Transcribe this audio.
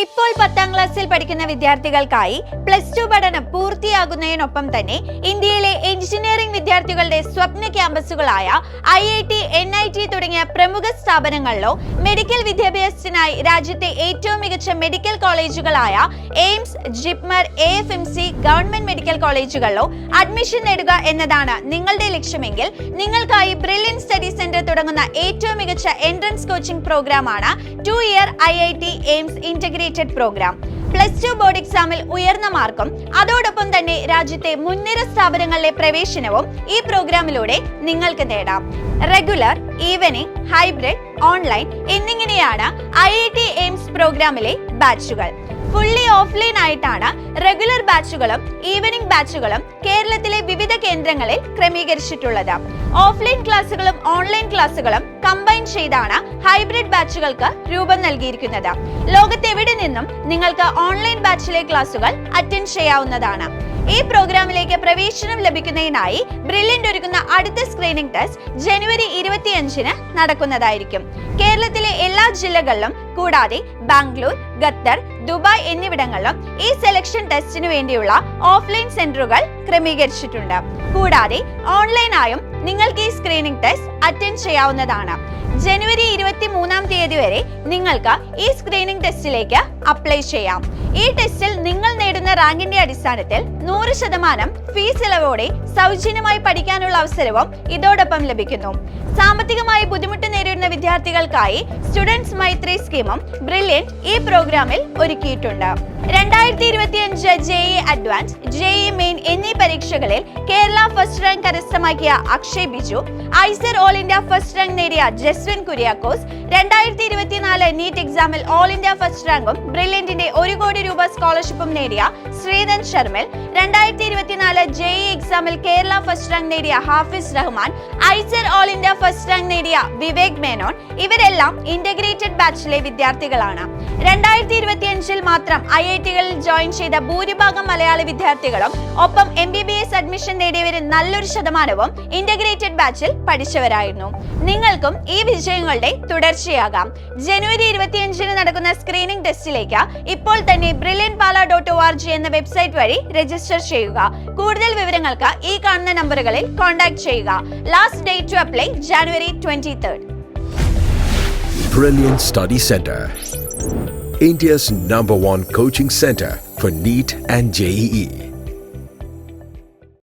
ഇപ്പോൾ 10ാം ക്ലാസ്സിൽ പഠിക്കുന്ന വിദ്യാർത്ഥികൾക്കായി +2 പഠനം പൂർത്തിയാകുന്നതിനൊപ്പം തന്നെ ഇന്ത്യയിലെ എഞ്ചിനീയറിംഗ് വിദ്യാർത്ഥികളുടെ സ്വപ്ന ക്യാമ്പസുകളായ IIT, NIT തുടങ്ങിയ പ്രമുഖ സ്ഥാപനങ്ങളിലോ മെഡിക്കൽ വിദ്യാഭ്യാസത്തിനായി രാജ്യത്തെ ഏറ്റവും മികച്ച മെഡിക്കൽ കോളേജുകളായ AIIMS, JIPMER, AFMC government medical കോളേജുകളിലോ അഡ്മിഷൻ നേടുക എന്നതാണ് നിങ്ങളുടെ ലക്ഷ്യമെങ്കിൽ നിങ്ങൾക്കായി ബ്രില്യൻ സ്റ്റഡി സെന്റർ തുടങ്ങുന്ന ഏറ്റവും മികച്ച എൻട്രൻസ് കോച്ചിംഗ് പ്രോഗ്രാമാണ് 2-year IIT AIIMS integrated programme. +2 board എക്സാമിൽ ഉയർന്ന മാർക്കും അതോടൊപ്പം തന്നെ രാജ്യത്തെ മുൻനിര സ്ഥാപനങ്ങളിലെ പ്രവേശനവും ഈ പ്രോഗ്രാമിലൂടെ നിങ്ങൾക്ക് നേടാം. റെഗുലർ, ഈവനിംഗ്, ഹൈബ്രിഡ്, ഓൺലൈൻ എന്നിങ്ങനെയാണ് IIT എയിംസ് പ്രോഗ്രാമിലെ ബാച്ചുകൾ. ഫുള്ളി ഓഫ്ലൈൻ ആയിട്ടാണ് റെഗുലർ ബാച്ചുകളും ഈവനിംഗ് ബാച്ചുകളും കേരളത്തിലെ വിവിധ കേന്ദ്രങ്ങളിൽ ക്രമീകരിച്ചിട്ടുള്ളത്. ഓഫ്ലൈൻ ക്ലാസുകളും ഓൺലൈൻ ക്ലാസുകളും കമ്പൈൻ ചെയ്താണ് ഹൈബ്രിഡ് ബാച്ചുകൾക്ക് രൂപം നൽകിയിരിക്കുന്നത്. ലോകത്തെവിടെ നിന്നും നിങ്ങൾക്ക് ഓൺലൈൻ ബാച്ചിലെ ക്ലാസുകൾ അറ്റൻഡ് ചെയ്യാവുന്നതാണ്. ഈ പ്രോഗ്രാമിലേക്ക് പ്രവേശനം ലഭിക്കുന്നതിനായി ബ്രില്യന്റ് ഒരുക്കുന്ന അടുത്ത സ്ക്രീനിംഗ് ടെസ്റ്റ് ജനുവരി 25-ന് നടക്കുന്നതായിരിക്കും. കേരളത്തിലെ എല്ലാ ജില്ലകളിലും കൂടാതെ ബാംഗ്ലൂർ, ഖത്തർ, ദുബായ് എന്നിവിടങ്ങളിലും ഈ സെലക്ഷൻ ടെസ്റ്റിനു വേണ്ടിയുള്ള ഓഫ്ലൈൻ സെന്ററുകൾ ക്രമീകരിച്ചിട്ടുണ്ട്. കൂടാതെ ഓൺലൈനായും നിങ്ങൾക്ക് ഈ സ്ക്രീനിംഗ് ടെസ്റ്റ് അറ്റൻഡ് ചെയ്യാവുന്നതാണ്. ജനുവരി 23-ാം തീയതി വരെ നിങ്ങൾക്ക് ഈ സ്ക്രീനിംഗ് ടെസ്റ്റിലേക്ക് അപ്ലൈ ചെയ്യാം. ഈ ടെസ്റ്റിൽ നിങ്ങൾ നേടുന്ന റാങ്കിന്റെ അടിസ്ഥാനത്തിൽ 100% ഫീസ് ഇളവോടെ സൗജന്യമായി പഠിക്കാനുള്ള അവസരവും ഇതോടൊപ്പം ലഭിക്കുന്നു. സാമ്പത്തികമായി ബുദ്ധിമുട്ട് നേരിടുന്ന വിദ്യാർത്ഥികൾക്കായി സ്റ്റുഡൻസ് മൈത്രി സ്കീമും ബ്രില്യന്റ് ഈ പ്രോഗ്രാമിൽ ഒരുക്കിയിട്ടുണ്ട്. 2025 JEE അഡ്വാൻസ്, JEE മെയിൻ എന്നീ പരീക്ഷകളിൽ കേരള ഫസ്റ്റ് റാങ്ക് കരസ്ഥമാക്കിയ Akshay Biju, IISER all India first rank നേടിയ ജസ്വിൻ കുര്യാക്കോസ്, 2024 നീറ്റ് എക്സാമിൽ ഓൾ ഇന്ത്യ ഫസ്റ്റ് റാങ്കും ബ്രില്യന്റിന്റെ 1 കോടി രൂപ സ്കോളർഷിപ്പും നേടിയ ശ്രീധൻ ശർമിൽ, 2024 JEE എക്സാമിൽ കേരള ഫസ്റ്റ് റാങ്ക് നേടിയ Hafiz Rahman, IISER all India first rank നേടിയ വിവേക് മേനോൻ ഇവരെല്ലാം ഇന്റഗ്രേറ്റഡ് ബാച്ചിലെ വിദ്യാർത്ഥികളാണ്. 2025-ൽ മാത്രം IIT-കളിൽ ജോയിൻ ചെയ്ത ഭൂരിഭാഗം മലയാളി വിദ്യാർത്ഥികളും ഒപ്പം MBBS അഡ്മിഷൻ നേടിയവരിൽ നല്ലൊരു ശതമാനവും ഇന്റഗ്രേറ്റഡ് ബാച്ചിൽ പഠിച്ചവരായിരുന്നു. നിങ്ങൾക്കും ഈ വിജയങ്ങളുടെ തുടർച്ചയാകാം. ജനുവരി 25-ന് നടക്കുന്ന സ്ക്രീനിംഗ് ടെസ്റ്റിലേക്ക് ഇപ്പോൾ തന്നെ brilliantpala.org എന്ന വെബ്സൈറ്റ് വഴി രജിസ്റ്റർ ചെയ്യുക. കൂടുതൽ വിവരങ്ങൾക്ക് ഈ കാണുന്ന നമ്പറുകളിൽ കോൺടാക്ട് ചെയ്യുക. Last date to apply January 23rd. Brilliant Study Center, India's #1 coaching center for NEET and JEE.